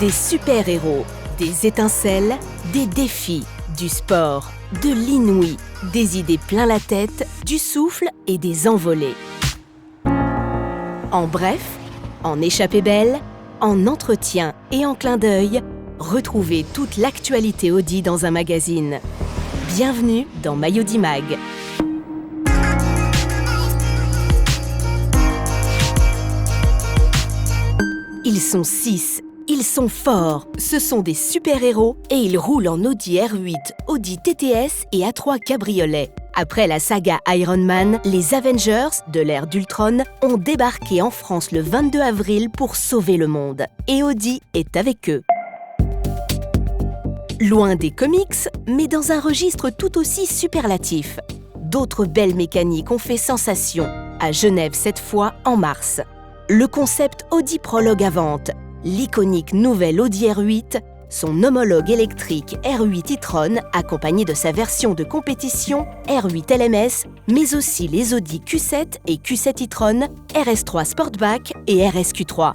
Des super-héros, des étincelles, des défis, du sport, de l'inouï, des idées plein la tête, du souffle et des envolées. En bref, en échappée belle, en entretien et en clin d'œil, retrouvez toute l'actualité Audi dans un magazine. Bienvenue dans MyAudi Mag. Ils sont 6, ils sont forts, ce sont des super-héros et ils roulent en Audi R8, Audi TTS et A3 Cabriolet. Après la saga Iron Man, les Avengers, de l'ère d'Ultron, ont débarqué en France le 22 avril pour sauver le monde. Et Audi est avec eux. Loin des comics, mais dans un registre tout aussi superlatif. D'autres belles mécaniques ont fait sensation, à Genève cette fois en mars. Le concept Audi Prologue à vente, l'iconique nouvelle Audi R8, son homologue électrique R8 e-tron accompagné de sa version de compétition R8 LMS, mais aussi les Audi Q7 et Q7 e-tron, RS3 Sportback et RS Q3.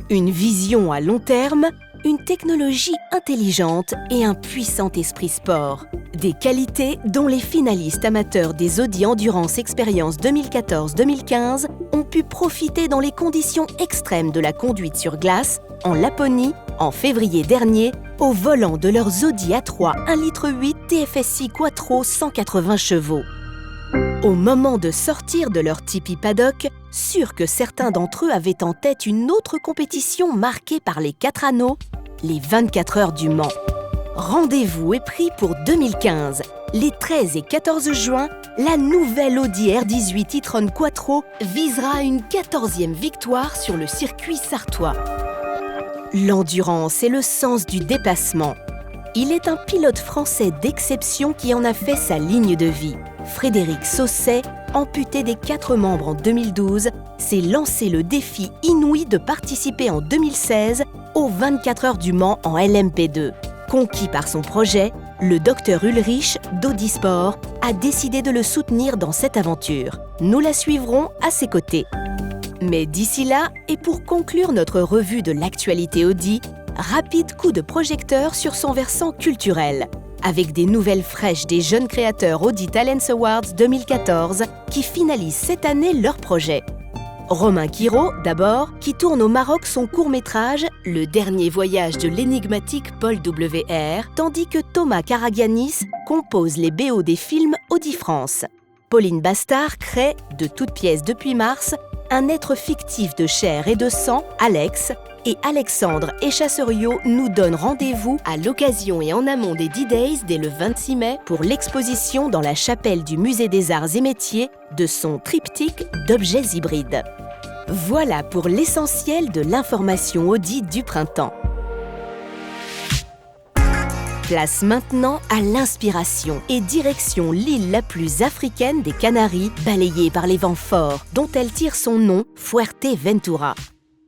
Une vision à long terme, une technologie intelligente et un puissant esprit sport. Des qualités dont les finalistes amateurs des Audi Endurance Experience 2014-2015 ont pu profiter dans les conditions extrêmes de la conduite sur glace, en Laponie, en février dernier, au volant de leurs Audi A3 1,8 litre TFSI Quattro 180 chevaux. Au moment de sortir de leur Tipeee paddock, sûr que certains d'entre eux avaient en tête une autre compétition marquée par les 4 anneaux, les 24 heures du Mans. Rendez-vous est pris pour 2015. Les 13 et 14 juin, la nouvelle Audi R18 e-tron Quattro visera une 14e victoire sur le circuit sarthois. L'endurance et le sens du dépassement. Il est un pilote français d'exception qui en a fait sa ligne de vie. Frédéric Sausset, amputé des 4 membres en 2012, s'est lancé le défi inouï de participer en 2016 aux 24 heures du Mans en LMP2. Conquis par son projet, le Dr Ulrich d'Audi Sport a décidé de le soutenir dans cette aventure. Nous la suivrons à ses côtés. Mais d'ici là, et pour conclure notre revue de l'actualité Audi, rapide coup de projecteur sur son versant culturel, avec des nouvelles fraîches des jeunes créateurs Audi Talents Awards 2014 qui finalisent cette année leur projet. Romain Quiraud, d'abord, qui tourne au Maroc son court-métrage « Le dernier voyage de l'énigmatique Paul W.R », tandis que Thomas Karagianis compose les BO des films Audi France. Pauline Bastard crée, de toutes pièces depuis mars, un être fictif de chair et de sang, Alex, et Alexandre Echasseriot nous donne rendez-vous à l'occasion et en amont des D-Days dès le 26 mai pour l'exposition dans la chapelle du Musée des Arts et Métiers de son triptyque d'objets hybrides. Voilà pour l'essentiel de l'information Audi du printemps. Place maintenant à l'inspiration et direction l'île la plus africaine des Canaries, balayée par les vents forts, dont elle tire son nom, Fuerteventura.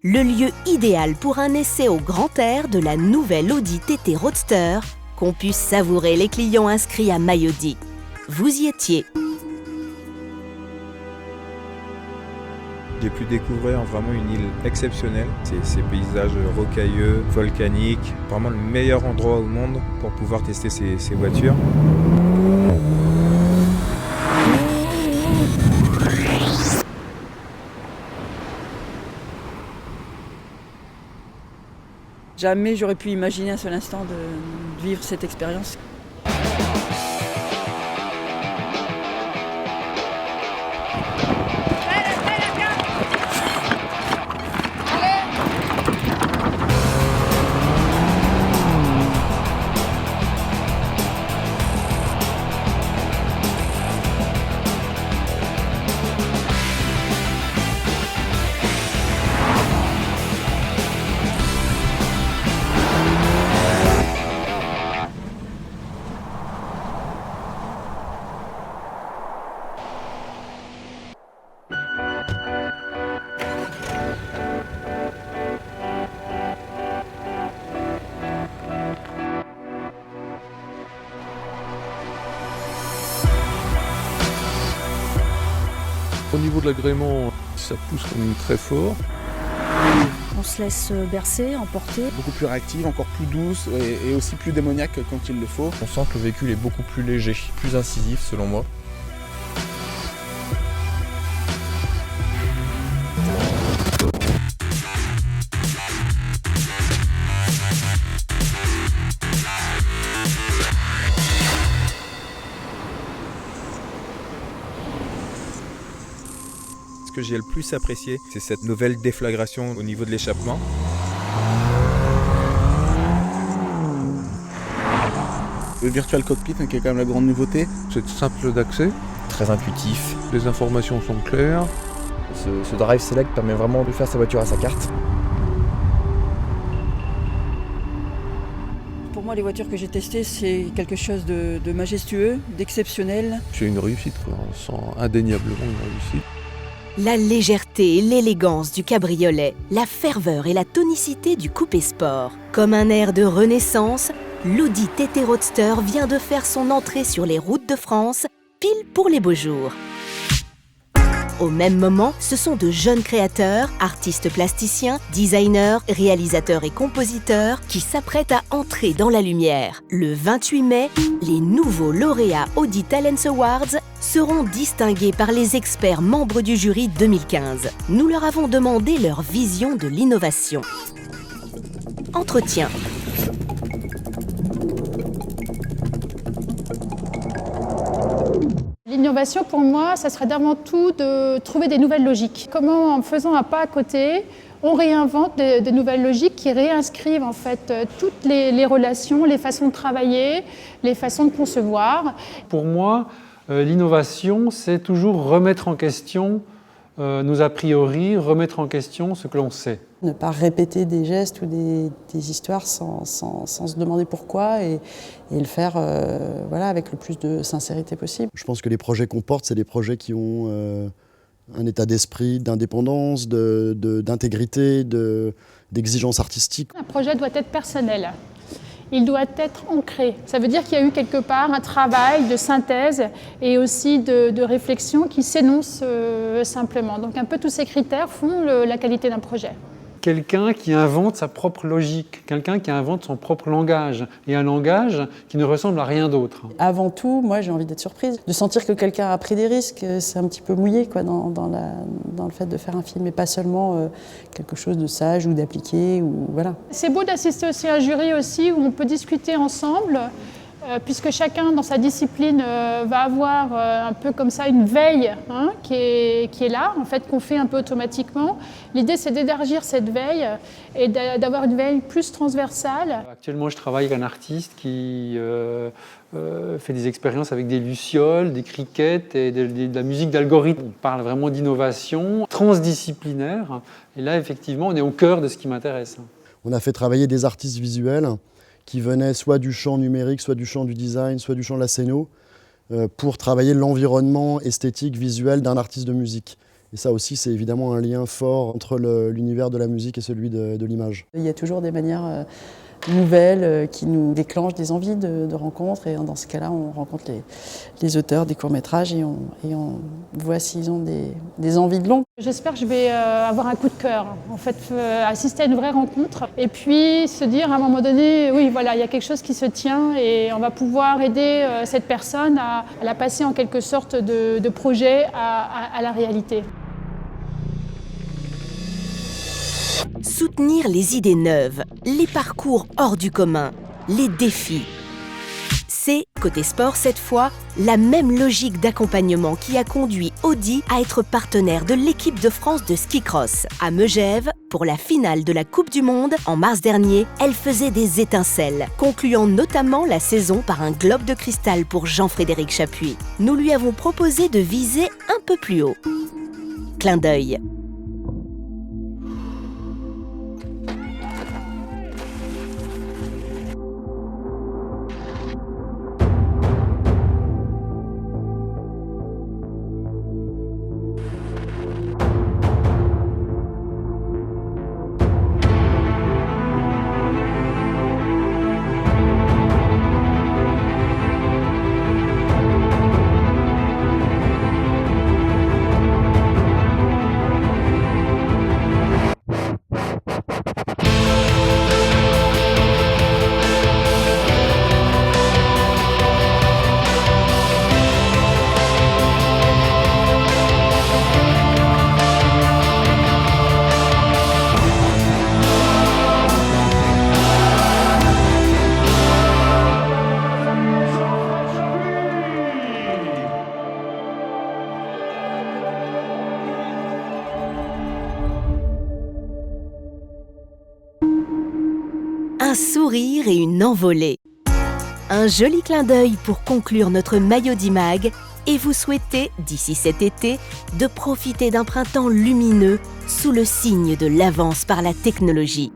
Le lieu idéal pour un essai au grand air de la nouvelle Audi TT Roadster qu'ont pu savourer les clients inscrits à MyAudi. Vous y étiez. J'ai pu découvrir vraiment une île exceptionnelle. Ces paysages rocailleux, volcaniques, vraiment le meilleur endroit au monde pour pouvoir tester ces voitures. Jamais j'aurais pu imaginer un seul instant de vivre cette expérience. Au niveau de l'agrément, ça pousse quand même très fort. On se laisse bercer, emporter. Beaucoup plus réactive, encore plus douce et aussi plus démoniaque quand il le faut. On sent que le véhicule est beaucoup plus léger, plus incisif selon moi. Ce que j'ai le plus apprécié, c'est cette nouvelle déflagration au niveau de l'échappement. Le Virtual Cockpit, qui est quand même la grande nouveauté. C'est simple d'accès, très intuitif, les informations sont claires. Ce Drive Select permet vraiment de faire sa voiture à sa carte. Pour moi, les voitures que j'ai testées, c'est quelque chose de majestueux, d'exceptionnel. C'est une réussite, quoi. On sent indéniablement une réussite. La légèreté et l'élégance du cabriolet, la ferveur et la tonicité du coupé sport. Comme un air de renaissance, l'Audi TT Roadster vient de faire son entrée sur les routes de France, pile pour les beaux jours. Au même moment, ce sont de jeunes créateurs, artistes plasticiens, designers, réalisateurs et compositeurs qui s'apprêtent à entrer dans la lumière. Le 28 mai, les nouveaux lauréats Audi Talents Awards seront distingués par les experts membres du jury 2015. Nous leur avons demandé leur vision de l'innovation. Entretien. L'innovation, pour moi, ça serait d'avant tout de trouver des nouvelles logiques. Comment, en faisant un pas à côté, on réinvente de nouvelles logiques qui réinscrivent en fait toutes les relations, les façons de travailler, les façons de concevoir. Pour moi, l'innovation, c'est toujours remettre en question nos a priori, remettre en question ce que l'on sait. Ne pas répéter des gestes ou des histoires sans se demander pourquoi et le faire voilà, avec le plus de sincérité possible. Je pense que les projets qu'on porte, c'est des projets qui ont un état d'esprit, d'indépendance, d'intégrité, d'exigence artistique. Un projet doit être personnel. Il doit être ancré. Ça veut dire qu'il y a eu quelque part un travail de synthèse et aussi de réflexion qui s'énonce simplement. Donc un peu tous ces critères font la qualité d'un projet. Quelqu'un qui invente sa propre logique, quelqu'un qui invente son propre langage, et un langage qui ne ressemble à rien d'autre. Avant tout, moi j'ai envie d'être surprise, de sentir que quelqu'un a pris des risques, c'est un petit peu mouillé quoi, dans le fait de faire un film, et pas seulement quelque chose de sage ou d'appliqué. Voilà. C'est beau d'assister aussi à un jury aussi, où on peut discuter ensemble, puisque chacun dans sa discipline va avoir un peu comme ça une veille qui est là, en fait, qu'on fait un peu automatiquement. L'idée, c'est d'élargir cette veille et d'avoir une veille plus transversale. Actuellement, je travaille avec un artiste qui fait des expériences avec des lucioles, des crickets et de la musique d'algorithme. On parle vraiment d'innovation transdisciplinaire. Et là, effectivement, on est au cœur de ce qui m'intéresse. On a fait travailler des artistes visuels qui venaient soit du champ numérique, soit du champ du design, soit du champ de la scéno, pour travailler l'environnement esthétique, visuel d'un artiste de musique. Et ça aussi, c'est évidemment un lien fort entre l'univers de la musique et celui de l'image. Il y a toujours des manières nouvelles qui nous déclenchent des envies de rencontres, et dans ce cas-là, on rencontre les auteurs des courts-métrages et on voit s'ils ont des envies de long. J'espère que je vais avoir un coup de cœur, en fait, assister à une vraie rencontre et puis se dire à un moment donné, oui, voilà, il y a quelque chose qui se tient et on va pouvoir aider cette personne à la passer en quelque sorte de projet à la réalité. Soutenir les idées neuves, les parcours hors du commun, les défis. C'est, côté sport cette fois, la même logique d'accompagnement qui a conduit Audi à être partenaire de l'équipe de France de ski cross. À Megève, pour la finale de la Coupe du Monde, en mars dernier, elle faisait des étincelles, concluant notamment la saison par un globe de cristal pour Jean-Frédéric Chapuis. Nous lui avons proposé de viser un peu plus haut. Clin d'œil. un sourire et une envolée. Un joli clin d'œil pour conclure notre maillot d'IMAG et vous souhaiter, d'ici cet été, de profiter d'un printemps lumineux sous le signe de l'avance par la technologie.